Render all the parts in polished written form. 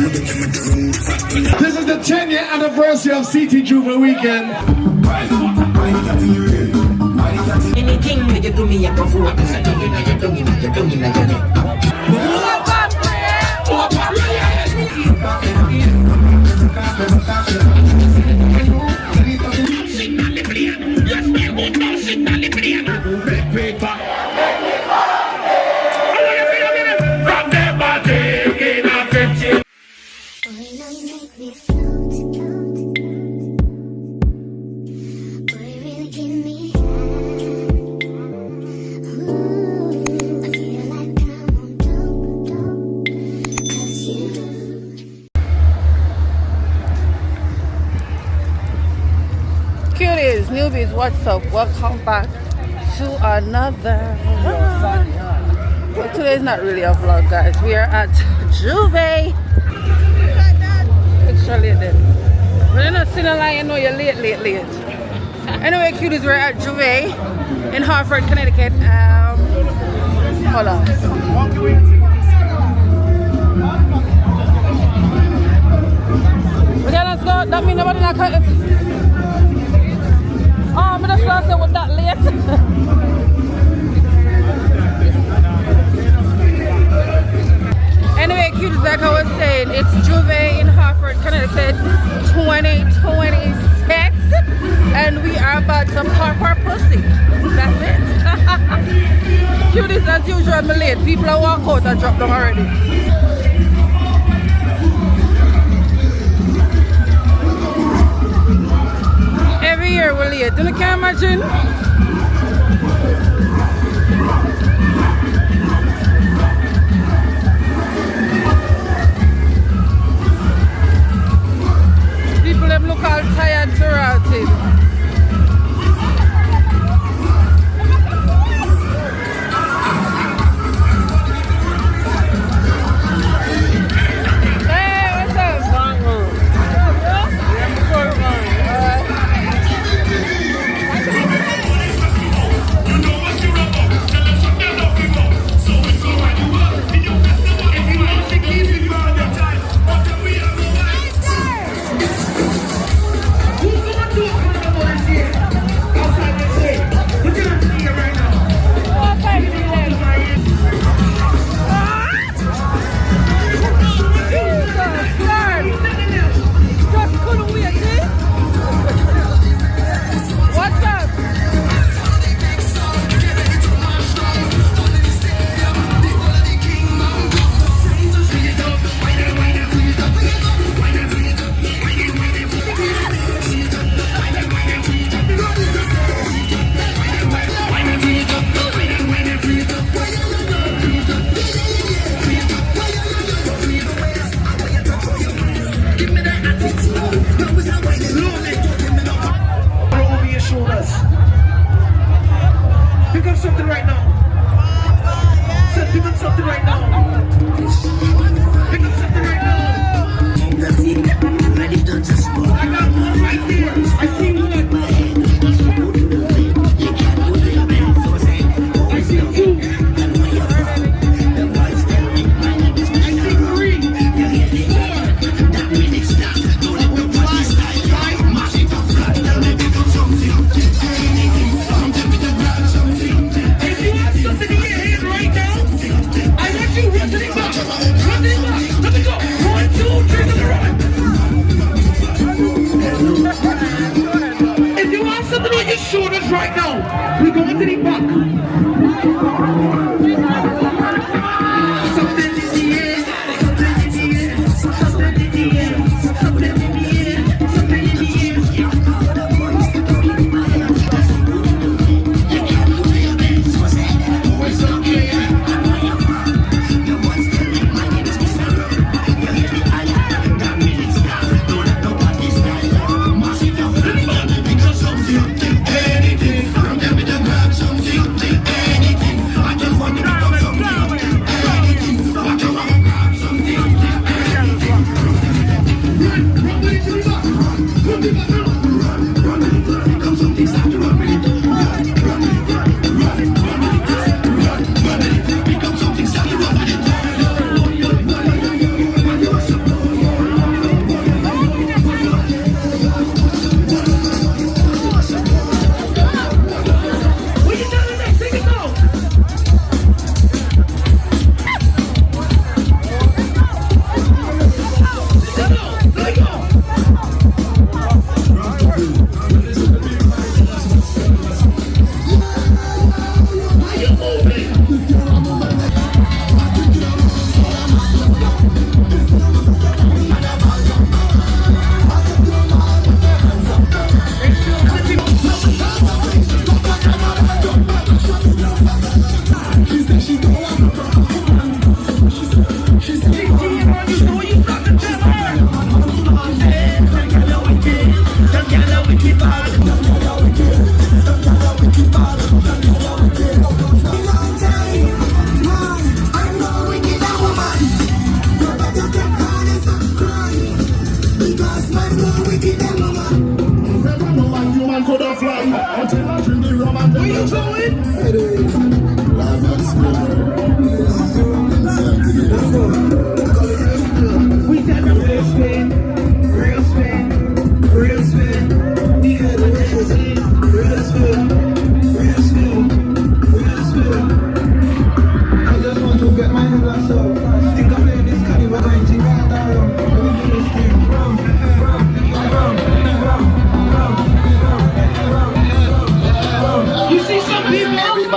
This is the 10-year anniversary of CT J'Ouvert weekend. Anything you do me, you go for it. Cuties, newbies, what's up? Welcome back to another vlog. Well, today is not really a vlog, guys. We are at Jouvert. Extra late then. When you're not seeing a line, you know you're late. Anyway, cuties, we're at Jouvert in Hartford, Connecticut. Hold on. Okay, let's go. That means nobody not cut. Oh, I'm just gonna say with that late. Anyway, cuties, like I was saying, it's Jouvert in Hartford, Connecticut, 2026, and we are about to pop our pussy. That's it. Cuties, as usual, I'm late. People are walk out and drop them already. Every year we're late. You can't imagine? People them look all tired to routed.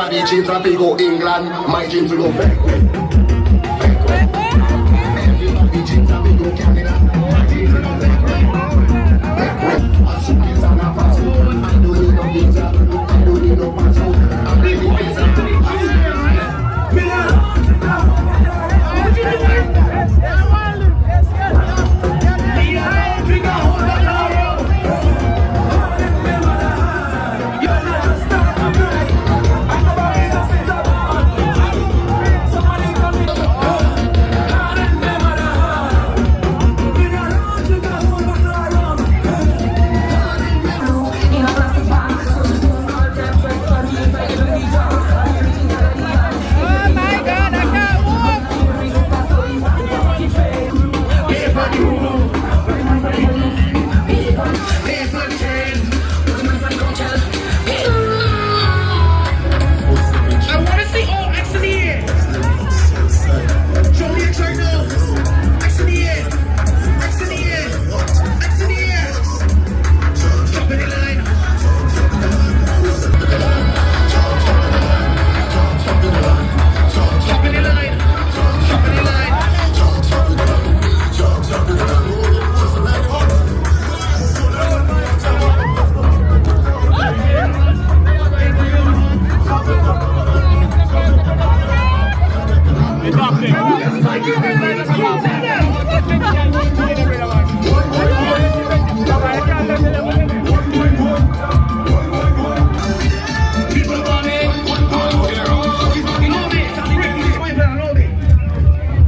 Everybody dreams to go England, my dreams to go backward. Everybody dreams to go Canada, my dreams to go backward. A suitcase and a passport, I don't need no visa, I don't need no passport. I'm ready for visa.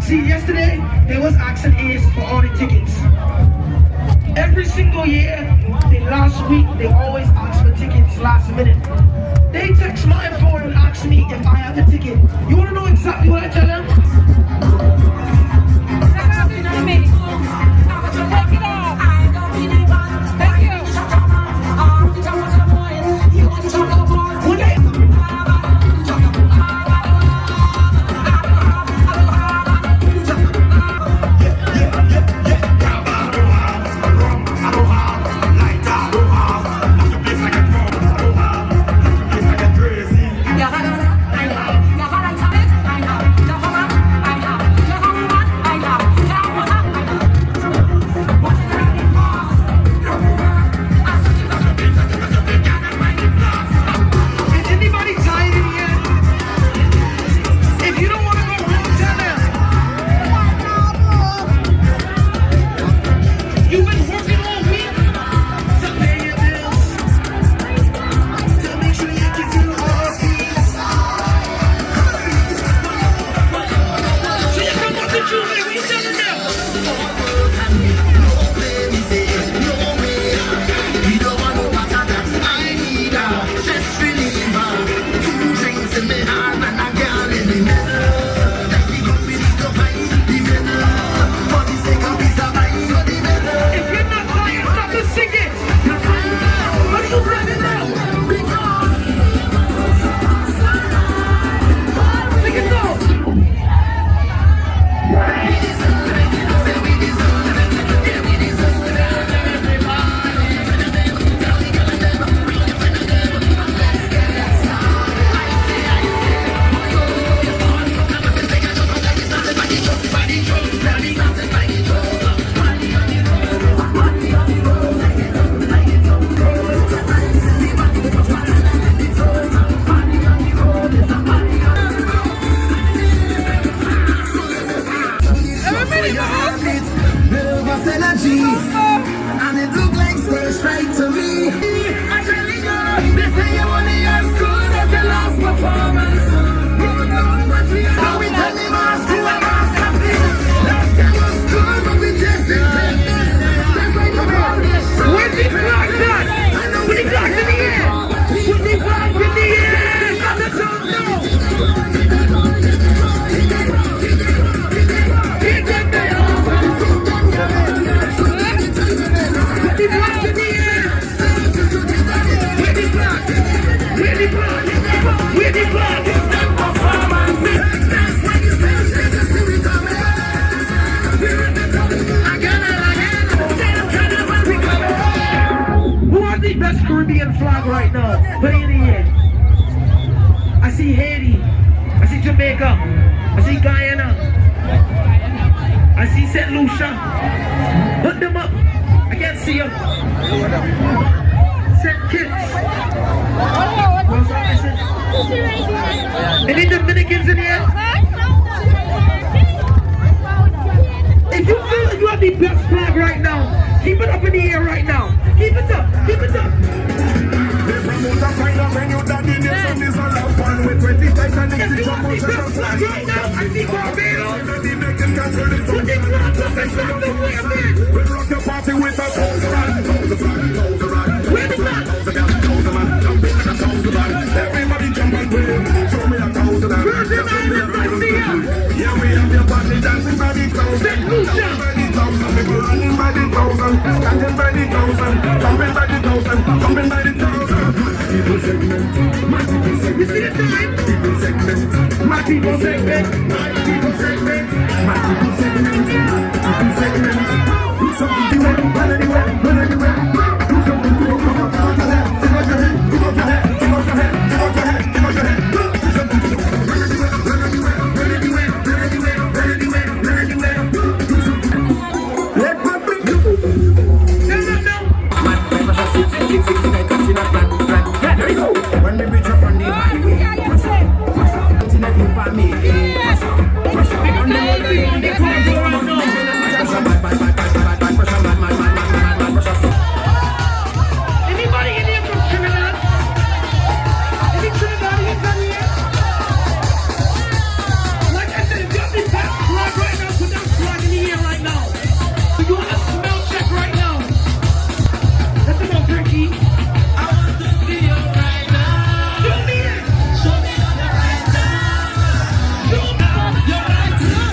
See, yesterday they was asking Ace for all the tickets. Every single year, last week, they always ask for tickets last minute. They text my phone and ask me if I have the ticket. You want to know exactly what I tell them? We deserve your heartbeat. Nervous energy, and it look like stage right to me. I'm telling you, they say you're only as good as the last performance. You know what we are. Now we tell me master to a masterpiece. Last time was good, but we just didn't play this. That's why come on. Where's the flag at? Put the flags in the air. Put the flags in the air. Got the tone now. Get them there. Put the flags in the air. Where the flag? Where the flag? Where the flag? Who has the best Caribbean flag right now? Put it in the air. I see Haiti. I see Jamaica. I see Guyana. I see St. Lucia. Put them up. I can't see them. St. Kitts. Any Dominicans in here? If you feel like you have the best flag right now, keep it up in the air right now. Keep it up. Keep it up. If you want the best flag right now, I see Barbados. Put the flags up and stop the way, man. We'll rock your party with a toes around. Where's the flag? Everybody jump and wave. Show me a toes around. Where's the man? Yeah, we have your body dancing by the thousand. St. Lucia. People running by the thousand, standing by the thousand, jumping by the thousand, jumping by the thousand. People segment, my people segment. You see the time? People segment, my people segment, my people segment, my people segment, people segment. Do something to it, run anywhere, run anywhere. Do something to it, come on, come on, come on. Give us your head, give us your head, give us your head, give us your head, give us your head. Do something to it, run anywhere, run anywhere, run anywhere, run anywhere, run anywhere, run anywhere. Do something. When the bridge up on the highway, Anybody in here from Trinidad? Any Trinidadians in here? Like I said, if you have the best flag right now, put that flag in the air right now. So you want a smell check right now. That's about Ricky. I want to see you right now. Show me it. Show me the right time. Show me You're right time.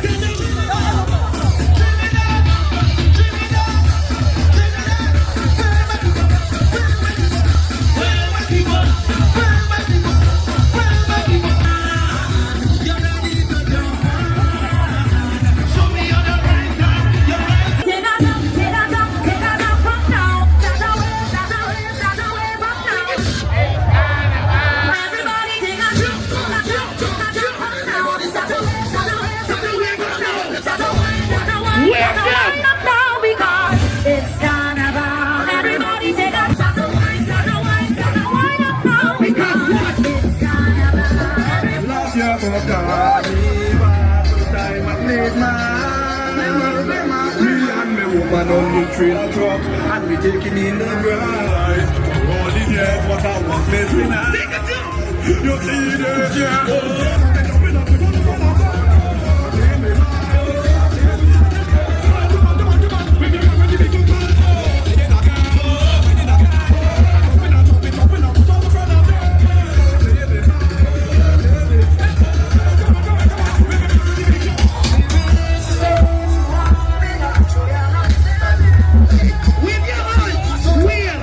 On the train truck and we taking in the ride. All these years what I was missing out. Take a jump. You see this, yeah. Where?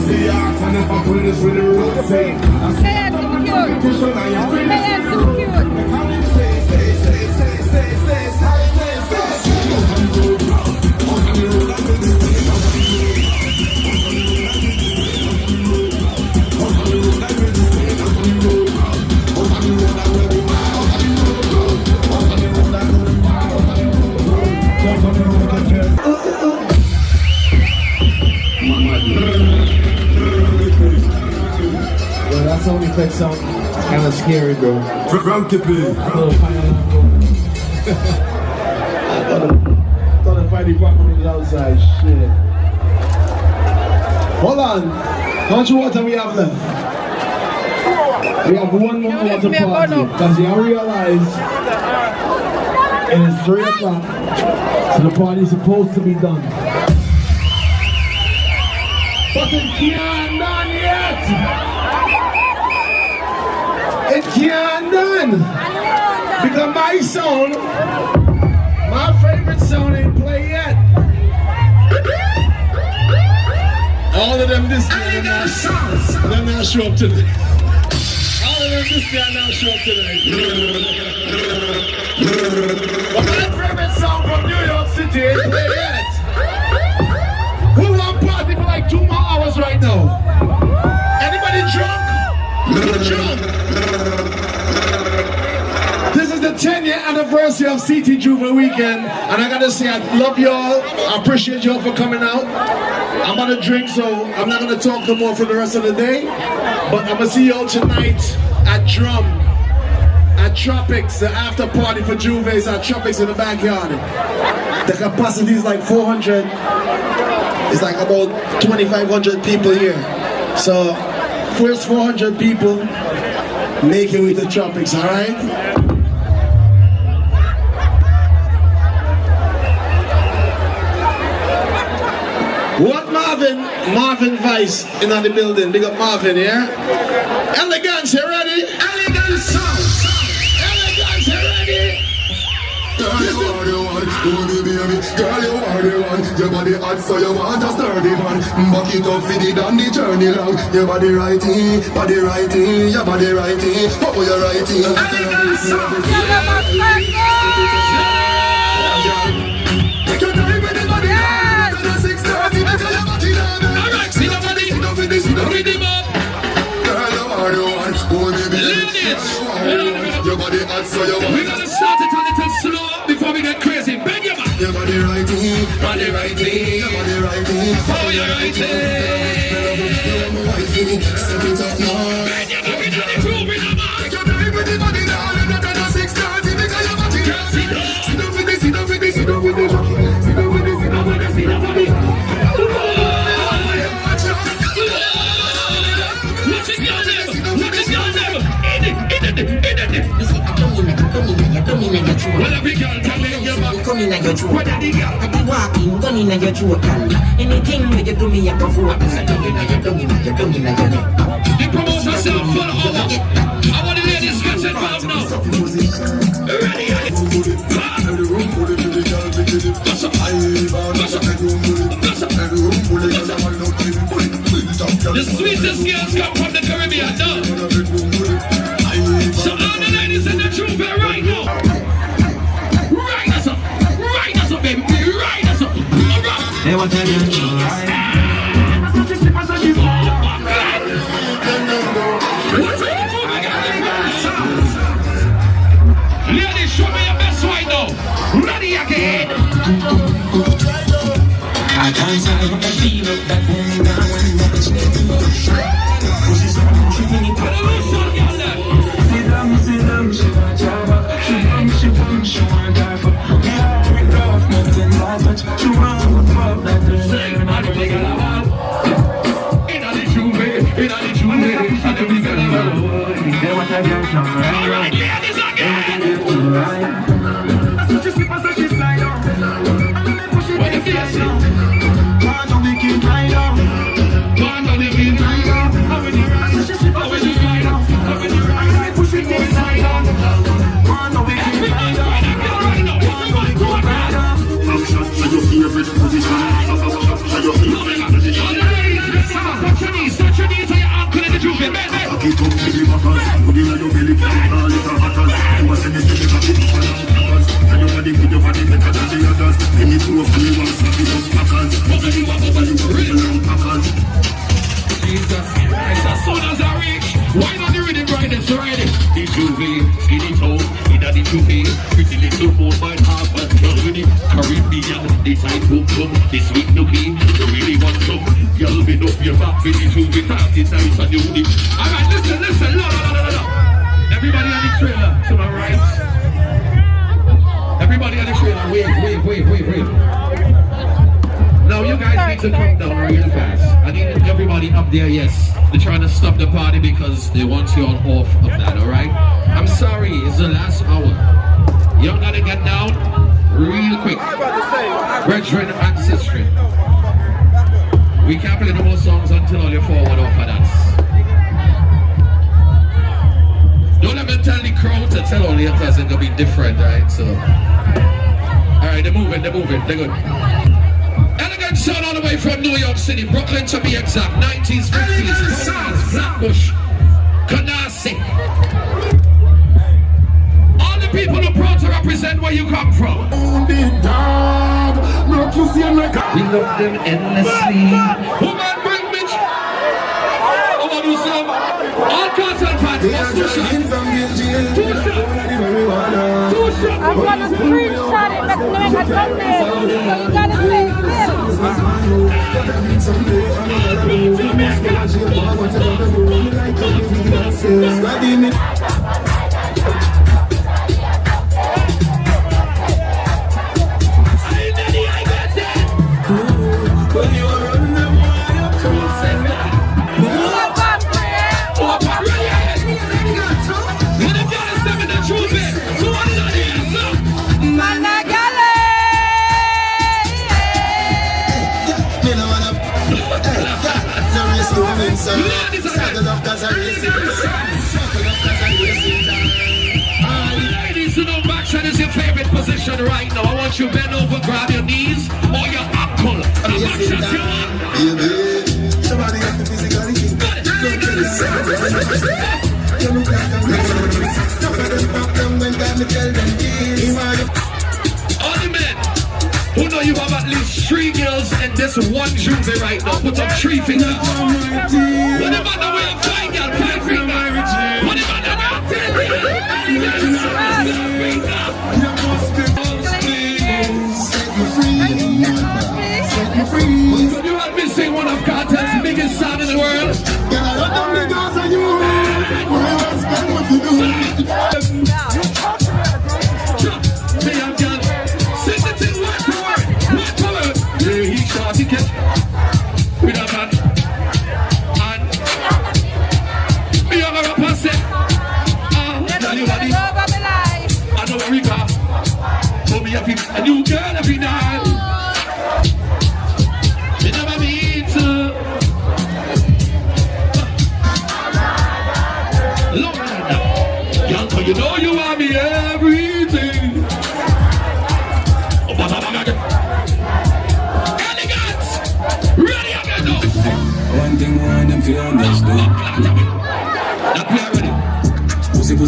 see ass and if I put this with the road safe. I see competition and you feel it. That sound effect sound kind of scary, bro. Frank the play. I thought the fire department was outside. Shit. Hold on. How much water we have left? We have 1 more hour to party. Because you realize it is 3 o'clock. So the party is supposed to be done. But it can't done yet. It can't done. Because my sound, my favorite sound ain't play yet. All of them this year, they're not show up today. All of them this year now show up today. But my favorite song from New York City ain't play yet. Who want party for like 2 more hours right now? Anybody drunk? Drunk? This is the 10-year anniversary of CT J'Ouvert weekend, and I gotta say I love y'all. I appreciate y'all for coming out. I'm gonna drink, so I'm not gonna talk no more for the rest of the day. But I'm gonna see y'all tonight at Drum, at Tropics, the after party for Jouvert is at Tropics in the backyard. The capacity is like 400. It's like about 2,500 people here. So first 400 people make it with the Tropics, alright? What Marvin Vice in the building. Big up Marvin, yeah? Elegance, you ready? Elegance, Elegance, you ready? Girl, you are the one, baby. Girl, you are the one. Your body hot, so you want a sturdy man. Back it up, feed it on the journey long. Your body righty, your body righty. Oh, you're righty. Elegance, take your time with the body. 6:30, make your body down. Alright, see the body, see the rhythm up. Girl, you are the one, baby. Your body hot, so you want. We're gonna start it a little slow before we get crazy. Bend your back. Your body righty, Body righty. your body righty. Oh, you're righty. Set it up now. Bend your back into the groove in the back. Take your time with the body down. You're not at 6:30, because your body down. Sit down with this, sit down with this, sit down with this. Sit down with this, sit down with this, sit down with this. What's it got there? What is got there? You see, I come in your throat. Well, every girl can lay your back. Come in your throat. What are the girl? I be walking, gun in your throat, girl. Anything when you do me, I go for it. So tongue in your neck. The promoter said full over. I want the ladies get involved now. Ready? The sweetest girls come from the Caribbean now. So all the ladies in the Jouvert right now. Right us up, baby. Right us up. They want to tell you. Ladies, show me your best right now. Ready again. I can't say what I feel of that woman. Jouvert, skinny toe, in a the Jouvert, pretty little boat by Hartford J'Ouvert, Carnival, the tight boom boom, the sweet nookie, you really want some, y'all been up your back with the Jouvert, it's nice and unique. Alright, listen, la. Everybody on the trailer, to my right. Everybody on the trailer, wait. Now you guys need to come down real fast. I need everybody up there, yes. They're trying to stop the party because they want you all off of that, alright? I'm sorry, it's the last hour. You gotta get down real quick. Brethren and sister. We can't play no more songs until all you forward off of that. Don't let me tell the crowd to tell all your because it's gonna be different, right? So, alright, they're moving, they're good. Elegant sound all the way from New York City, Brooklyn to be exact, 90s, 50s, Flatbush, Canarsie. All the people who are proud to represent where you come from. We love them endlessly. Woman, bring me. How about you, Sam? All cartel parties, two shots. I'm gonna screenshot it next to make a thumbnail. So you gotta say Ladies, you know backshot is your favorite position right now. I want you to bend over, grab your knees or your ankle. Backshot you want. Somebody have to physically think. All the men who know you have at least 3 girls and this one Jouvert right now, put up 3 fingers. Whatever the way of 5 girl, 5 fingers. Whatever the way of 10 fingers. Could you help me sing one of Cartel's biggest songs in the world? A new girl every night. You never meet her. Long time now. Young, but you know you are me everything. Elegant. Ready again now. One thing more them feel understood. That play already. Pussy.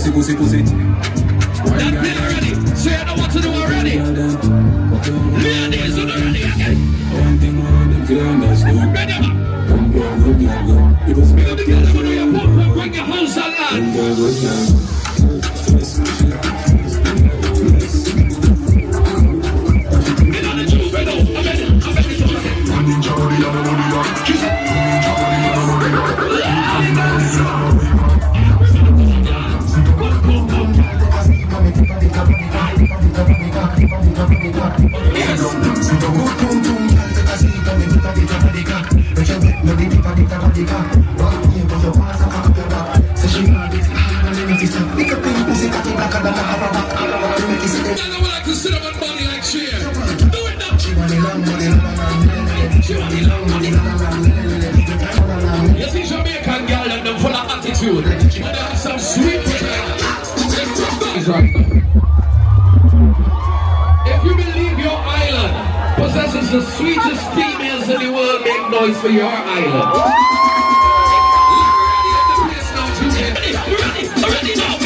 That play already. So you know what to do already. Ladies, you know ready again. One thing more them feel understood. Ready up. It was You know the girls who do your pump, bring your house and land. Get on the Jouvert now. I'm ready to you see Jamaican girl and them full of attitude. But they have some sweet right now. If you believe your island possesses the sweetest females in the world, make noise for your island. Ready now,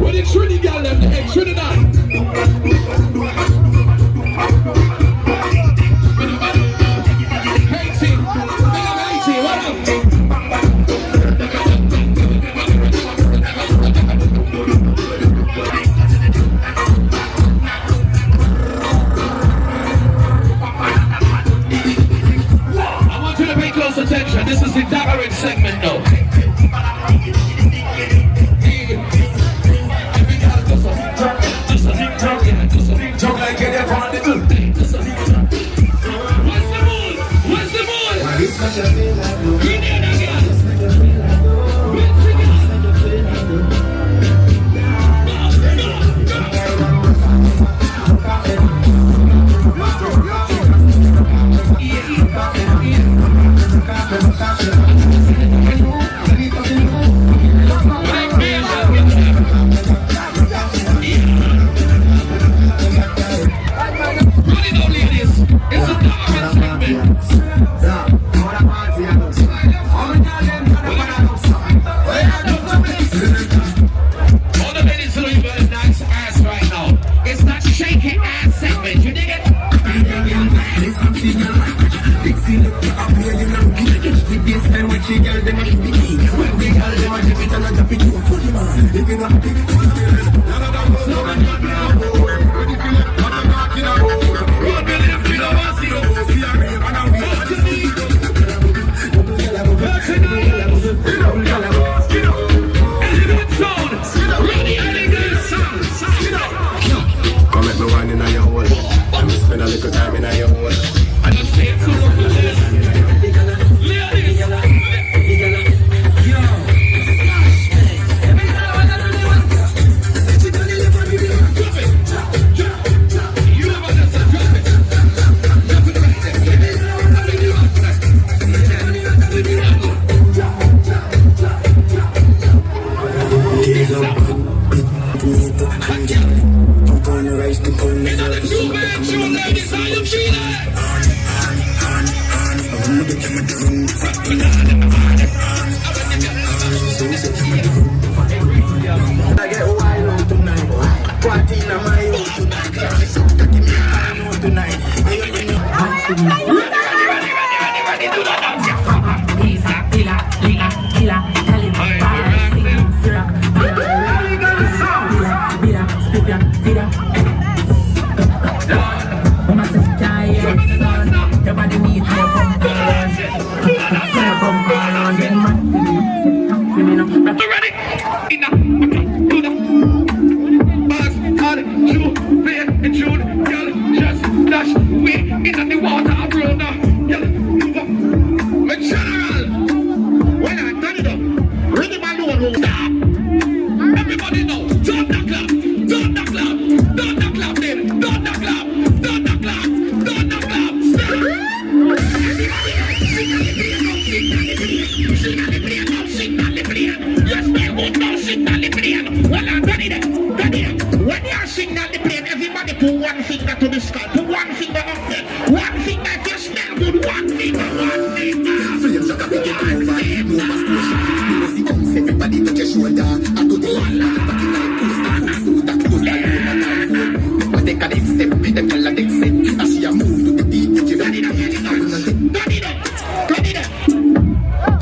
what is Trinity girl left? Hey, Trinidad. Hey, team. And this is the gathering segment now. What's the mood? You need again.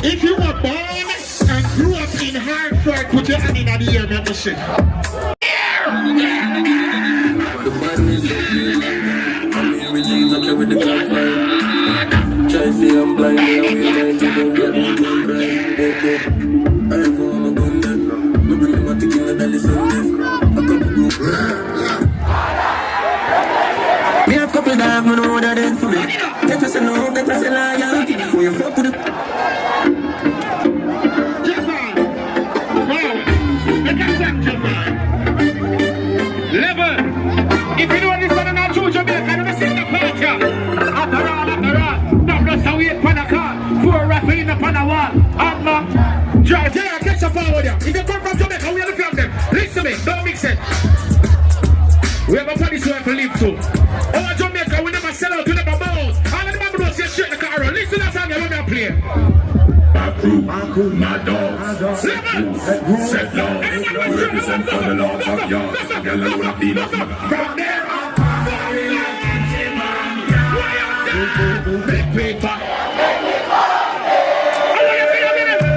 If you were born and grew up in Hartford, put your hand in the air, let me see. Try to see I'm blind, yeah, we blind, you don't get me, don't grind. I have all my gun there. No bring them a ticket, no dolly Sundays. A couple go. Me have couple dive, man, know that ain't for me. Better say no, better say liar. Before you fuck with it. If you know this one and not true Jamaica, let me sing the part here. After all, now just a wait for the car. For a raffle up on the wall. Drive there, catch a forward here. If you come from Jamaica, we have to film them. Listen to me, don't mix it. We have a police who have to live too. Over Jamaica, we never sell out, we never bounce. All of the people don't say shit in the car. Listen to that song, let me play. My crew, my dogs, set law, represent for the laws of yours. Girl, I wanna feel us. From there on, make paper.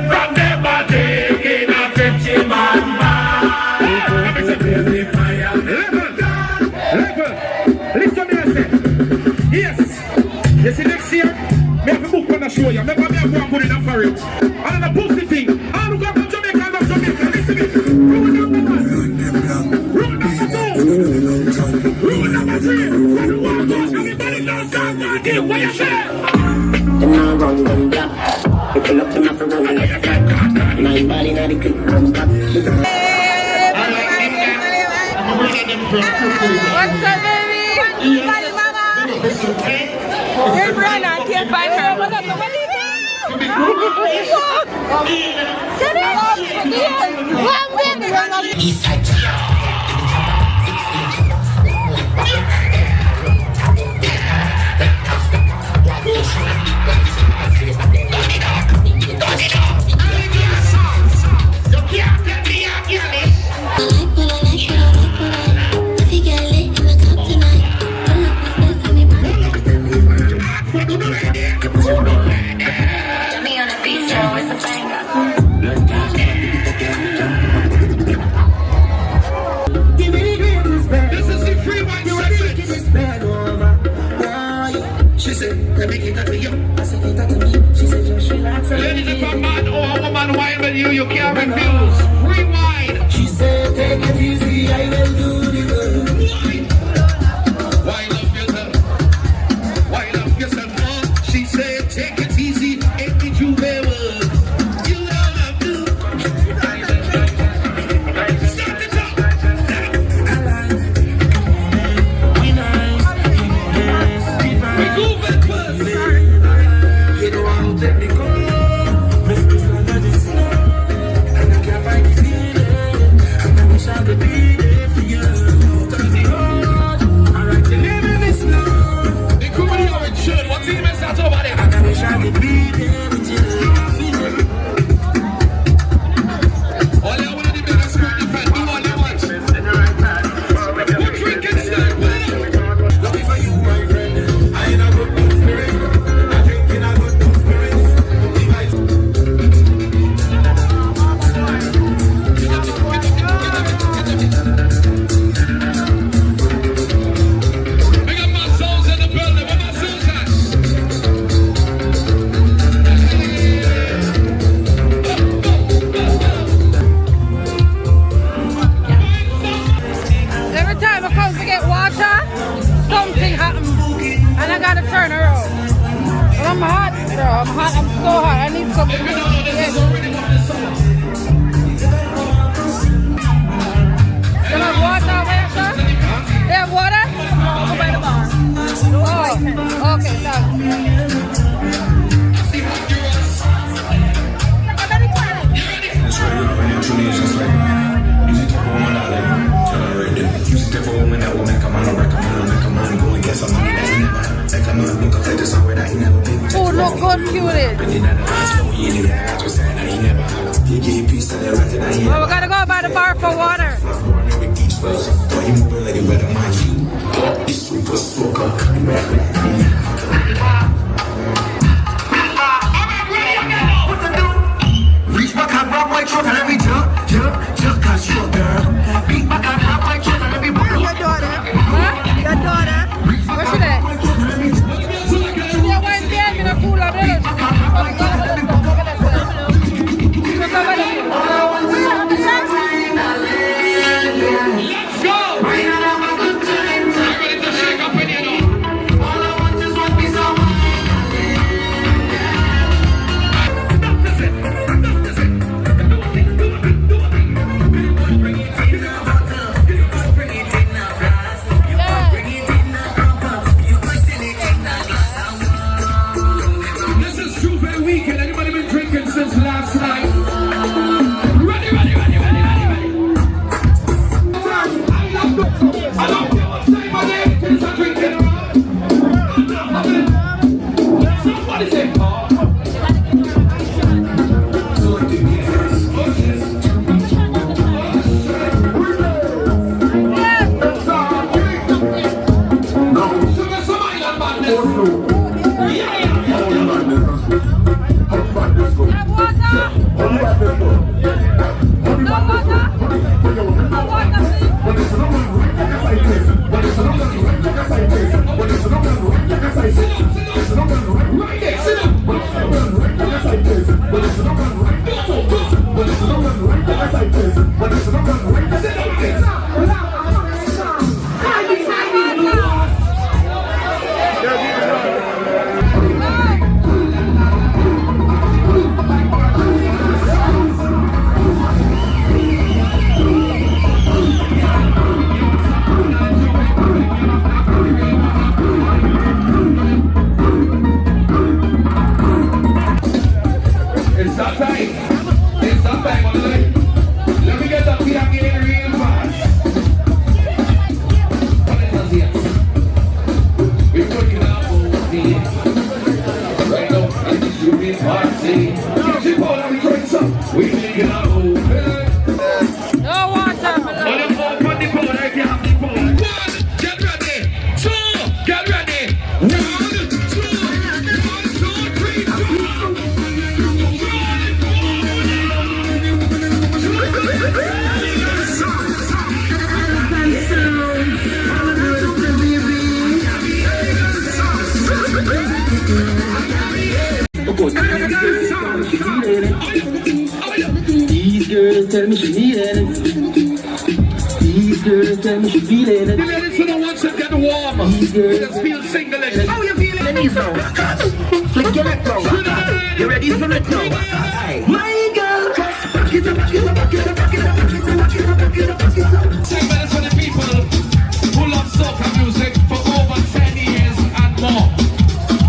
From them I take in a 50 man. Level. Listen to me, I say. Yes. You see next year, me have a book on the show you. I'm going to put it up for it. Another pussy thing. All who come from Jamaica, I love Jamaica. Listen to me. Rule number one. Rule number two. Rule number three. When the war goes, everybody knows God got it. What you say? Them now run them black. We pull up them up and run like a flat. My body not a quick run back. What's up, baby? Your brand, I can't find her. What's up, East side. Ladies, if a man or a woman wine with you, you can't refuse. Rewind. She said, take it easy, I will do the work. Wine up yourself. Wine up yourself. Oh, she said, take it easy. Ain't the Jouvert word. You love to. Start it up. We go back first. You know I'm technical. I'm hot, bro. I'm hot. I'm so hot. I need something. You have water where, sir? You have water? Go by the bar. Oh, okay, thanks. That's right, you already truly is just like you take a woman out like tell her right there. You take a woman that will make a man go and get some money that he never had. Like a man look up like this somewhere that he never been. Oh, look good, cute it. He gave peace to the right that he Well, we gotta go by the bar for water. Reach back and grab my throat and let me jump, cause you're a girl. Reach back and grab my throat and let me burn. Your daughter? Huh? Your daughter? Where's she at? Yeah, why is there? I'm in a pool of village. Let's go! I'm ready to shake up with you now. All I want is one piece of mind. me feel it. The ladies who don't want to get warm. They just feel single. How you feeling? Flick your neck now. You ready for it now? My girl, just back it up, back it up, back it up, back it up, back it up, back it up, back it up, back it up. Segment for the people who love soca music for over 10 years and more.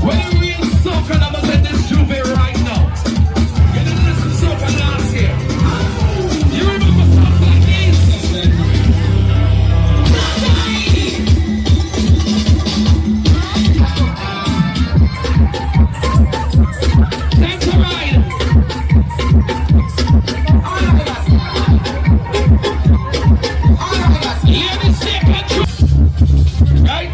When you real soca lovers in this Jouvert right now, you didn't listen to soca last year. You remember songs like these? Time to ride. Ladies, take control. Right?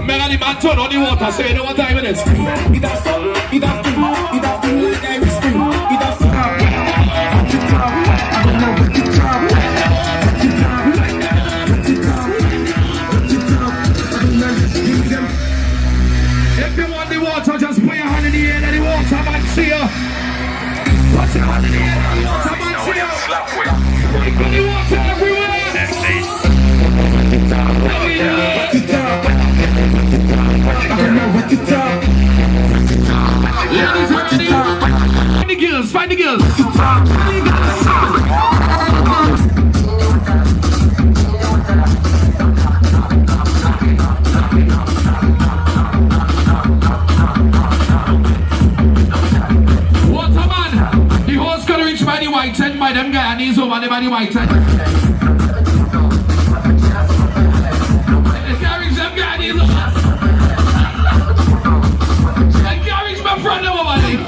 Melanie man, turn on the water, so you know what time it is. If you want the water, just put your hand in the air, let the water man see you. Put your hand in the air, let the water man see you. Put the water everywhere. Ladies, ready? Find the girls, find the girls. Waterman, the horse gonna reach by the white end, by them guy and he's over there by the white end. They can't reach them guy and he's over. They can't reach my friend over there.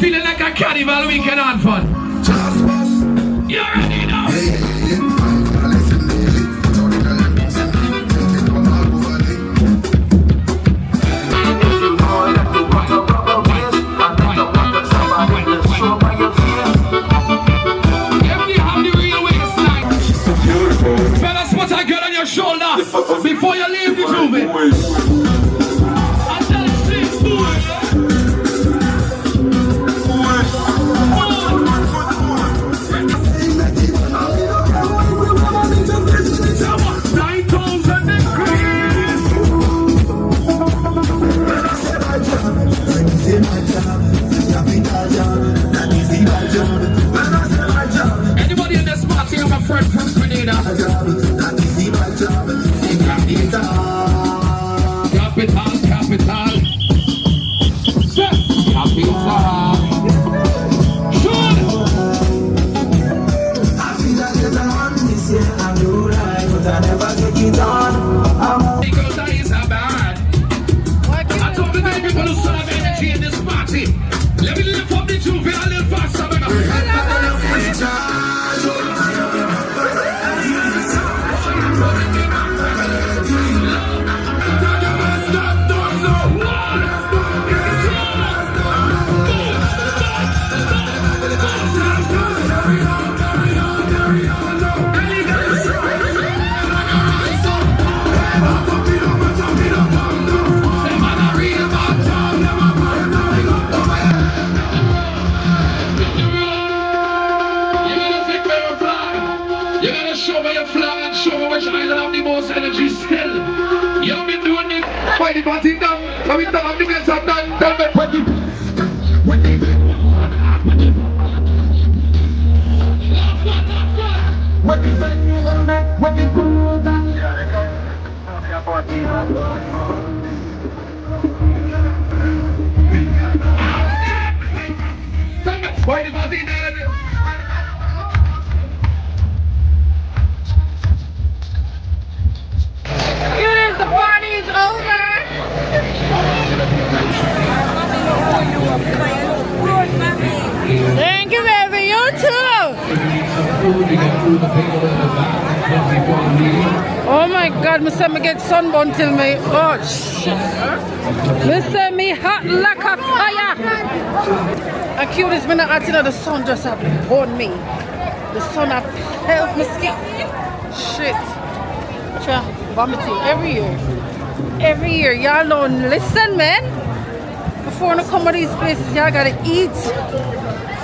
Feeling like a carnival weekend on fun. You ready now? Fellas, put a girl on your shoulder before you leave the Jouvert. Anybody in this party have a friend from Grenada? show me your flag and show me which island have the most energy still. You've been doing it. Why the party done? So we tell them the guys have done. Tell me when the why the party done? The party is over. Thank you, baby. You too. Oh my God, me say me get sunburn till me. Oh shit. Me say me hot like a fire. And cute is me not hot, you know, the sun just have burned me. The sun have helped me skin. Shit. Vomiting every year. Y'all don't listen, man. Before you come to these places, y'all gotta eat.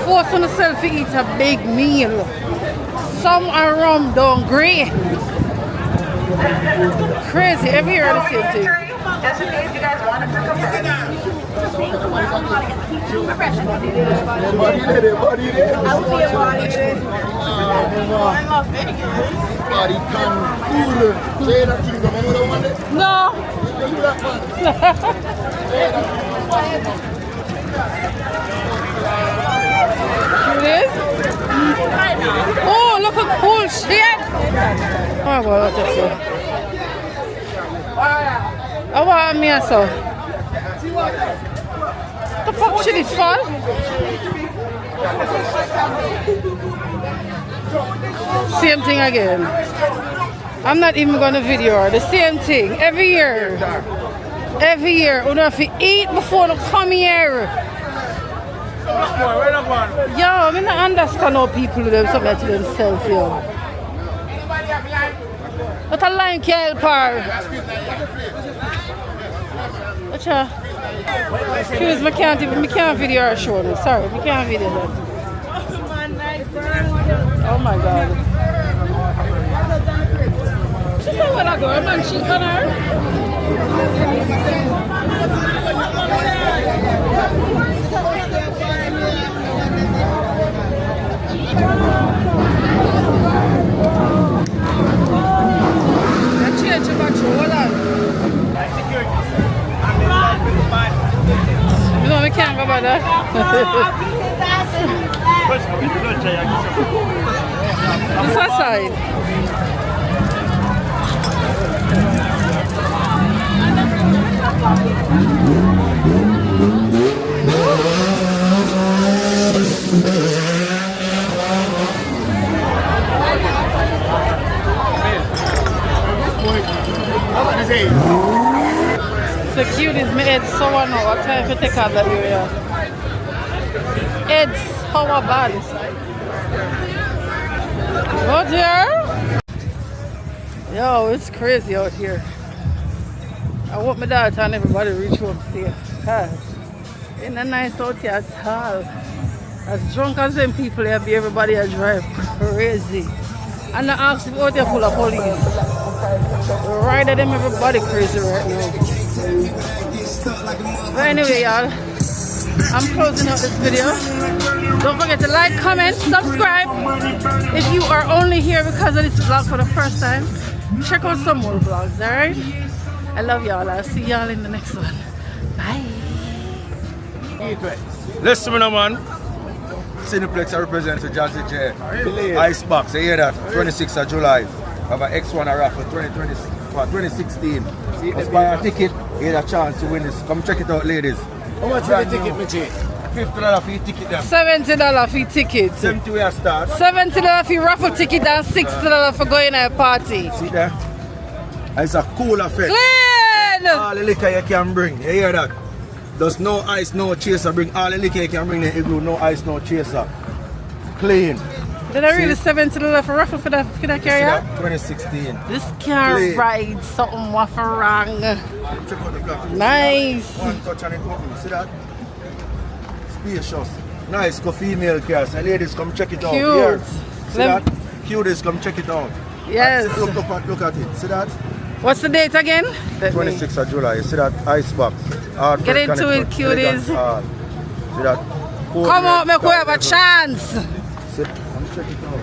Force on yourself to eat a big meal. Some are rum don't green. Crazy, every year the same thing. Just in case you guys wanted to come back. I'll be a body. I love Vegas. No. It is? Oh, look at cool shit. Oh, well, that's it. I want me so. The fuck shit is fun? Same thing again. I'm not even gonna video her. The same thing. Every year. Every year. You have to eat before you come here. Yo, I mean, I understand how people do them something to themselves, yo. But a line can't help her. Whatcha? Excuse me, I can't video her show me. Sorry, I can't video her. Oh my God. She said when I go, man, she's on her. That change your control, hold on. You know, we can't go by that. This aside. So cute is my head so now. What time to take out that area? Head's how bad. Out here? Yo, it's crazy out here. I want my daughter and everybody reach home safe. Ain't that nice out here at all. As drunk as them people here be, everybody a drive crazy. And I ask if out here full of police. Right at them, everybody crazy right now. But anyway, y'all, I'm closing out this video. Don't forget to like, comment, subscribe. If you are only here because of this vlog for the first time, check out some more vlogs, alright? I love y'all. I'll see y'all in the next one. Bye. Listen, man. Cineplex, I represent the Jazzy J. Icebox, you hear that? 26th of July. I have an X1 raffle 2016. Just buy a ticket, you get a chance to win this. Come check it out, ladies. How much for the ticket, Michi? $50 for your ticket. $70 for your ticket. 70 we start. $70 for your raffle ticket and $60 for going to a party. See that? It's a cool effect. Clean! All the liquor you can bring. You hear that? There's no ice, no chaser. Bring all the liquor you can bring the igloo. No ice, no chaser. Clean. Did I really $70 for raffle for that carrier? 2016. This can't ride something waffle wrong. Check out the block. Nice. One touch and it open. See that? Spacious. Nice. Go female cars. And ladies, come check it out. Cute. Here. See that? Cutest, come check it out. Yes. Look at it. See that? What's the date again? 26th of July. You see that icebox? Hartford, Get into it, Connecticut, cuties. Elegance Hall. See that? Come on, make we have a chance. See, I'm checking it out.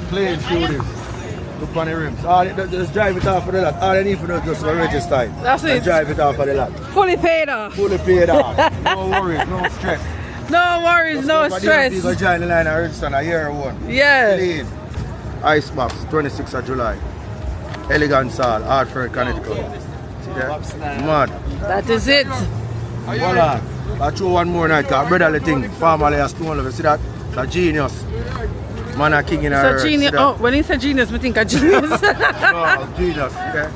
Plain cuties. Look on the rims. Just drive it off of the lot. All they need for us just to register it. That's it. And drive it off of the lot. Fully paid off. Fully paid off. No worries, no stress. No worries, no stress. You go join the line and register a year one. Yeah. Clean. Icebox, 26th of July. Elegance Hall, Hartford, Connecticut. See there? Mad. That is it. Voila. I throw one more night, because brotherly thing, family has stone love. See that? It's a genius. Man a king in our So genius. Oh, when he said genius, we think a genius. No, genius. Okay?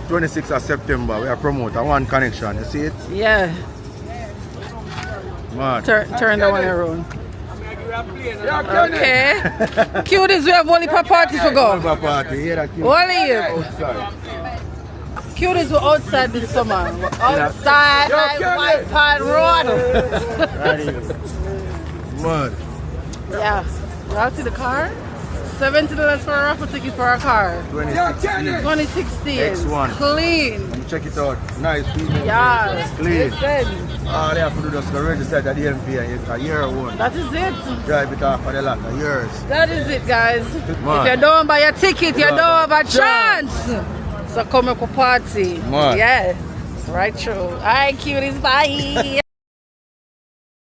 26th of September, we are promoting one connection. You see it? Yeah. Man. Turn the one around. Okay. Cuties, we have only for party for go. Only for party. Hear that? Only you. Outside. Cuties were outside this summer. We're outside like White Pine Road. Man. Yeah. You all see the car? $70 for a raffle ticket for our car. 2016. X1. Clean. Check it out. Nice people. Yeah. Clean. Listen. All they have to do is go register at the DMV and it's a year one. That is it. Drive it off for the lot of years. That is it, guys. Man. If you don't buy a ticket, you don't have a chance. So come and party. Man. Yeah. Right through. Alright, cuties. Bye.